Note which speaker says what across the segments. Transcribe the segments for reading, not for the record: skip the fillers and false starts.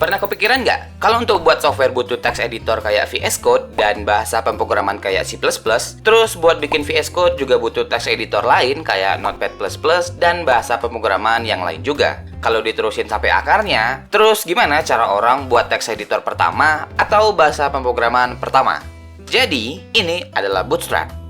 Speaker 1: Pernah kepikiran nggak? Kalau untuk buat software butuh text editor kayak VS Code dan bahasa pemrograman kayak C++, terus buat bikin VS Code juga butuh text editor lain kayak Notepad++ dan bahasa pemrograman yang lain juga. Kalau diterusin sampai akarnya, terus gimana cara orang buat text editor pertama atau bahasa pemrograman pertama? Jadi, ini adalah Bootstrap.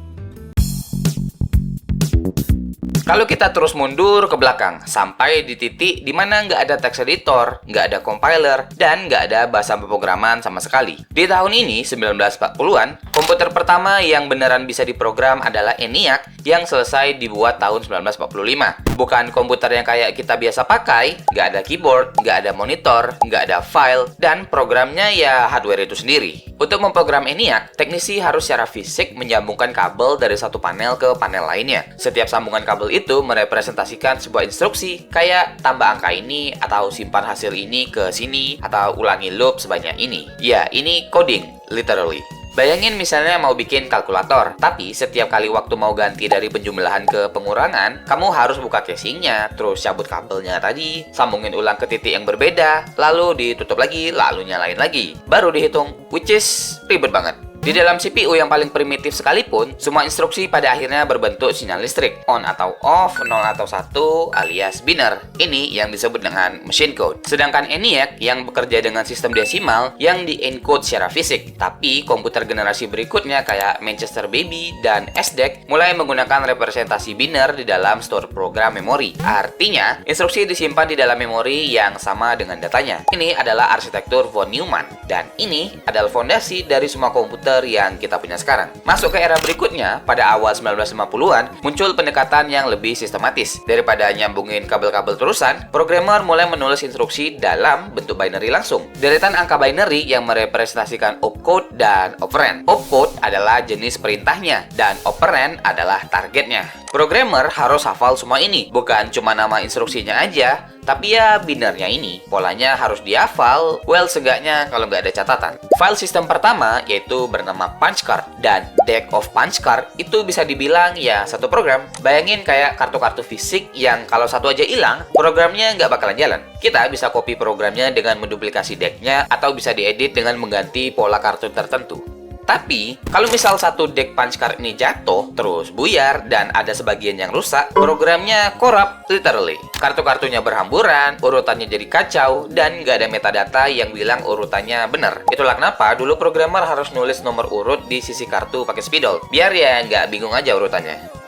Speaker 1: Kalau kita terus mundur ke belakang, sampai di titik di mana nggak ada text editor, nggak ada compiler, dan nggak ada bahasa pemrograman sama sekali. Di tahun ini, 1940-an, komputer pertama yang beneran bisa diprogram adalah ENIAC yang selesai dibuat tahun 1945. Bukan komputer yang kayak kita biasa pakai, nggak ada keyboard, nggak ada monitor, nggak ada file, dan programnya ya hardware itu sendiri. Untuk memprogram ENIAC, teknisi harus secara fisik menyambungkan kabel dari satu panel ke panel lainnya. Setiap sambungan kabel itu merepresentasikan sebuah instruksi kayak tambah angka ini atau simpan hasil ini ke sini atau ulangi loop sebanyak ini. Ya, ini coding, literally. Bayangin misalnya mau bikin kalkulator, tapi setiap kali waktu mau ganti dari penjumlahan ke pengurangan, kamu harus buka casingnya, terus cabut kabelnya tadi, sambungin ulang ke titik yang berbeda, lalu ditutup lagi, lalu nyalain lagi. Baru dihitung, which is ribet banget. Di dalam CPU yang paling primitif sekalipun, semua instruksi pada akhirnya berbentuk sinyal listrik, on atau off, 0 atau 1, alias biner. Ini yang disebut dengan machine code. Sedangkan ENIAC yang bekerja dengan sistem desimal yang di-encode secara fisik. Tapi komputer generasi berikutnya kayak Manchester Baby dan SDEC mulai menggunakan representasi biner di dalam store program memori. Artinya, instruksi disimpan di dalam memori yang sama dengan datanya. Ini adalah arsitektur von Neumann. Dan ini adalah fondasi dari semua komputer yang kita punya sekarang. Masuk ke era berikutnya, pada awal 1950-an, muncul pendekatan yang lebih sistematis. Daripada nyambungin kabel-kabel terusan, programmer mulai menulis instruksi dalam bentuk binary langsung. Deretan angka binary yang merepresentasikan opcode dan operand. Opcode adalah jenis perintahnya, dan operand adalah targetnya. Programmer harus hafal semua ini, bukan cuma nama instruksinya aja, tapi ya binernya ini, polanya harus dihafal, well seenggaknya kalau nggak ada catatan. File sistem pertama yaitu bernama punch card, dan deck of punch card itu bisa dibilang ya satu program. Bayangin kayak kartu-kartu fisik yang kalau satu aja hilang, programnya nggak bakalan jalan. Kita bisa copy programnya dengan menduplikasi decknya, atau bisa diedit dengan mengganti pola kartu tertentu. Tapi, kalau misal satu deck punch card ini jatuh, terus buyar, dan ada sebagian yang rusak, programnya corrupt, literally. Kartu-kartunya berhamburan, urutannya jadi kacau, dan nggak ada metadata yang bilang urutannya bener. Itulah kenapa dulu programmer harus nulis nomor urut di sisi kartu pakai spidol, biar ya nggak bingung aja urutannya.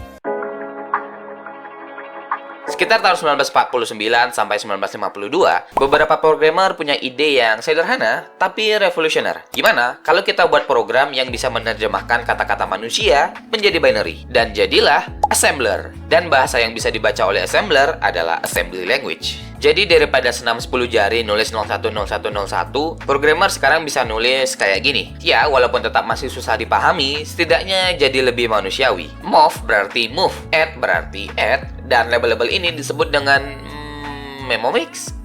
Speaker 1: Sekitar tahun 1949 sampai 1952, beberapa programmer punya ide yang sederhana tapi revolusioner. Gimana kalau kita buat program yang bisa menerjemahkan kata-kata manusia menjadi binary? Dan jadilah assembler. Dan bahasa yang bisa dibaca oleh assembler adalah assembly language. Jadi daripada senam 10 jari nulis 010101, programmer sekarang bisa nulis kayak gini. Ya, walaupun tetap masih susah dipahami, setidaknya jadi lebih manusiawi. Move berarti move, add berarti add, dan label-label ini disebut dengan mnemonics,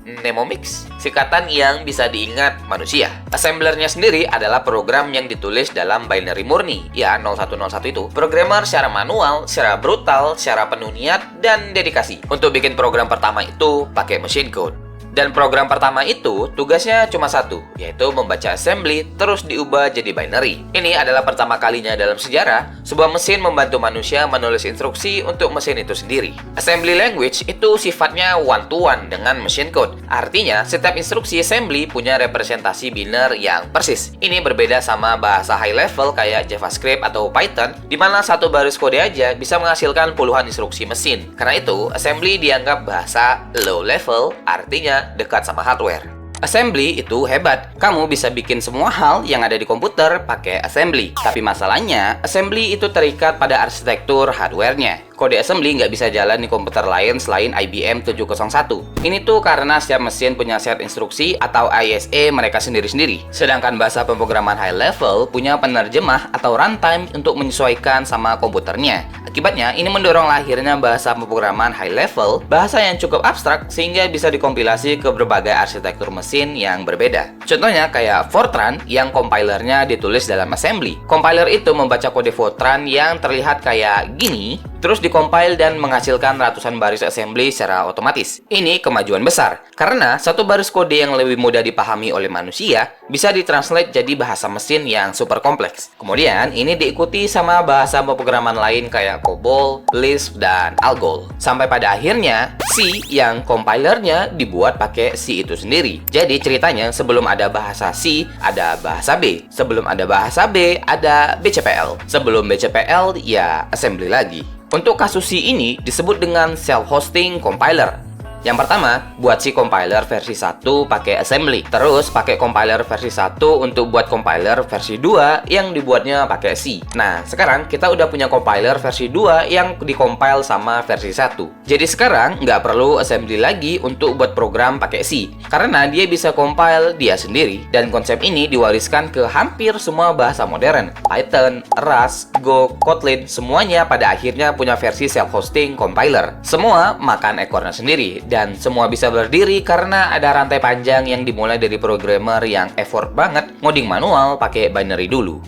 Speaker 1: singkatan yang bisa diingat manusia. Assemblernya sendiri adalah program yang ditulis dalam binary murni, ya 0101 itu. Programmer secara manual, secara brutal, secara penuh niat, dan dedikasi. Untuk bikin program pertama itu pakai machine code. Dan program pertama itu tugasnya cuma satu, yaitu membaca assembly terus diubah jadi binary. Ini adalah pertama kalinya dalam sejarah sebuah mesin membantu manusia menulis instruksi untuk mesin itu sendiri. Assembly language itu sifatnya one-to-one dengan machine code. Artinya, setiap instruksi assembly punya representasi biner yang persis. Ini berbeda sama bahasa high level kayak JavaScript atau Python, di mana satu baris kode aja bisa menghasilkan puluhan instruksi mesin. Karena itu, assembly dianggap bahasa low level, artinya dekat sama hardware. Assembly itu hebat. Kamu bisa bikin semua hal yang ada di komputer pakai assembly. Tapi masalahnya, assembly itu terikat pada arsitektur hardware-nya. Kode assembly nggak bisa jalan di komputer lain selain IBM 701. Ini tuh karena setiap mesin punya set instruksi atau ISA mereka sendiri-sendiri. Sedangkan bahasa pemrograman high level punya penerjemah atau runtime untuk menyesuaikan sama komputernya. Akibatnya, ini mendorong lahirnya bahasa pemrograman high level, bahasa yang cukup abstrak sehingga bisa dikompilasi ke berbagai arsitektur mesin yang berbeda. Contohnya kayak Fortran yang compilernya ditulis dalam assembly. Compiler itu membaca kode Fortran yang terlihat kayak gini, terus dikompil dan menghasilkan ratusan baris assembly secara otomatis. Ini kemajuan besar, karena satu baris kode yang lebih mudah dipahami oleh manusia bisa ditranslate jadi bahasa mesin yang super kompleks. Kemudian, ini diikuti sama bahasa pemrograman lain kayak COBOL, Lisp, dan ALGOL. Sampai pada akhirnya, C yang compilernya dibuat pakai C itu sendiri. Jadi ceritanya sebelum ada bahasa C, ada bahasa B. Sebelum ada bahasa B, ada BCPL. Sebelum BCPL, ya assembly lagi. Untuk kasus C ini disebut dengan self-hosting compiler. Yang pertama, buat C compiler versi 1 pakai assembly. Terus pakai compiler versi 1 untuk buat compiler versi 2 yang dibuatnya pakai C. Nah, sekarang kita udah punya compiler versi 2 yang dikompil sama versi 1. Jadi sekarang nggak perlu assembly lagi untuk buat program pakai C, karena dia bisa compile dia sendiri. Dan konsep ini diwariskan ke hampir semua bahasa modern. Python, Rust, Go, Kotlin, semuanya pada akhirnya punya versi self-hosting compiler. Semua makan ekornya sendiri. Dan semua bisa berdiri karena ada rantai panjang yang dimulai dari programmer yang effort banget ngoding manual pakai binary dulu.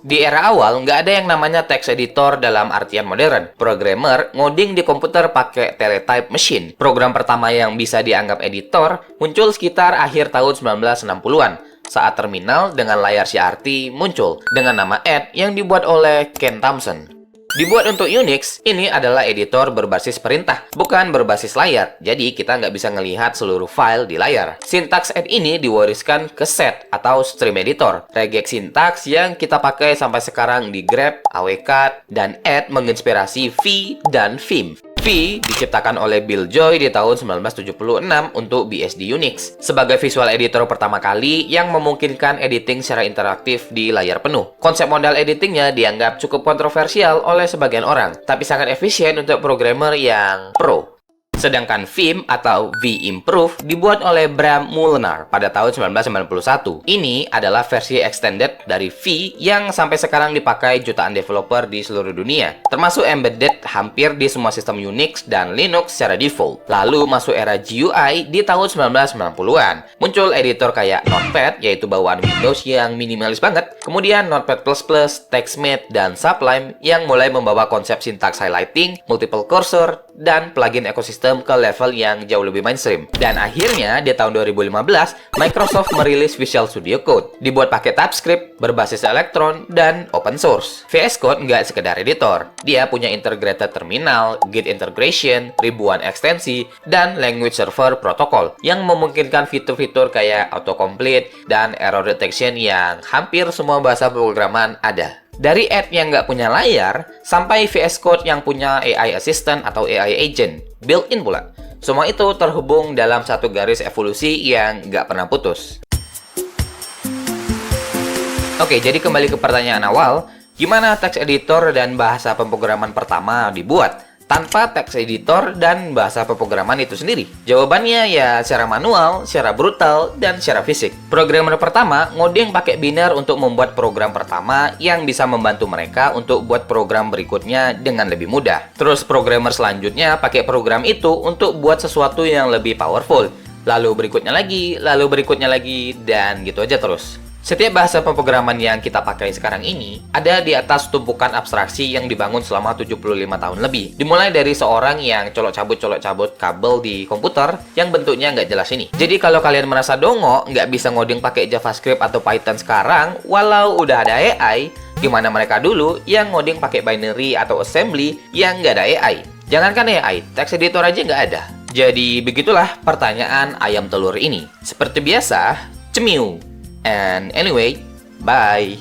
Speaker 1: Di era awal, nggak ada yang namanya text editor dalam artian modern. Programmer ngoding di komputer pakai teletype machine. Program pertama yang bisa dianggap editor muncul sekitar akhir tahun 1960-an. Saat terminal dengan layar CRT muncul dengan nama Ed yang dibuat oleh Ken Thompson. Dibuat untuk Unix, ini adalah editor berbasis perintah, bukan berbasis layar. Jadi kita nggak bisa ngelihat seluruh file di layar. Sintaks Ed ini diwariskan ke set atau stream editor. Regex sintaks yang kita pakai sampai sekarang di grep, awk, dan Ed menginspirasi V dan Vim. V diciptakan oleh Bill Joy di tahun 1976 untuk BSD Unix sebagai visual editor pertama kali yang memungkinkan editing secara interaktif di layar penuh. Konsep modal editingnya dianggap cukup kontroversial oleh sebagian orang, tapi sangat efisien untuk programmer yang pro. Sedangkan Vim atau vimprove dibuat oleh Bram Moolenaar pada tahun 1991. Ini adalah versi extended dari V yang sampai sekarang dipakai jutaan developer di seluruh dunia, termasuk embedded hampir di semua sistem Unix dan Linux secara default. Lalu masuk era GUI di tahun 1990-an. Muncul editor kayak Notepad, yaitu bawaan Windows yang minimalis banget. Kemudian Notepad++, TextMate, dan Sublime yang mulai membawa konsep sintaks highlighting, multiple cursor, dan plugin ekosistem ke level yang jauh lebih mainstream. Dan akhirnya di tahun 2015, Microsoft merilis Visual Studio Code, dibuat pakai TypeScript, berbasis Electron, dan open source. VS Code nggak sekedar editor, dia punya integrated terminal, Git integration, ribuan ekstensi, dan language server protocol yang memungkinkan fitur-fitur kayak autocomplete dan error detection yang hampir semua bahasa pemrograman ada. Dari Ed yang nggak punya layar, sampai VS Code yang punya AI Assistant atau AI Agent, built-in pula. Semua itu terhubung dalam satu garis evolusi yang nggak pernah putus. Oke, jadi kembali ke pertanyaan awal, gimana text editor dan bahasa pemrograman pertama dibuat tanpa text editor dan bahasa pemrograman itu sendiri? Jawabannya ya secara manual, secara brutal, dan secara fisik. Programmer pertama ngoding pakai biner untuk membuat program pertama yang bisa membantu mereka untuk buat program berikutnya dengan lebih mudah. Terus programmer selanjutnya pakai program itu untuk buat sesuatu yang lebih powerful. Lalu berikutnya lagi, dan gitu aja terus. Setiap bahasa pemrograman yang kita pakai sekarang ini ada di atas tumpukan abstraksi yang dibangun selama 75 tahun lebih. Dimulai dari seorang yang colok-cabut kabel di komputer yang bentuknya nggak jelas ini. Jadi kalau kalian merasa dongo, nggak bisa ngoding pakai JavaScript atau Python sekarang, walau udah ada AI, gimana mereka dulu yang ngoding pakai binary atau assembly yang nggak ada AI? Jangankan AI, text editor aja nggak ada. Jadi begitulah pertanyaan ayam telur ini. Seperti biasa, cemiu. And anyway, bye.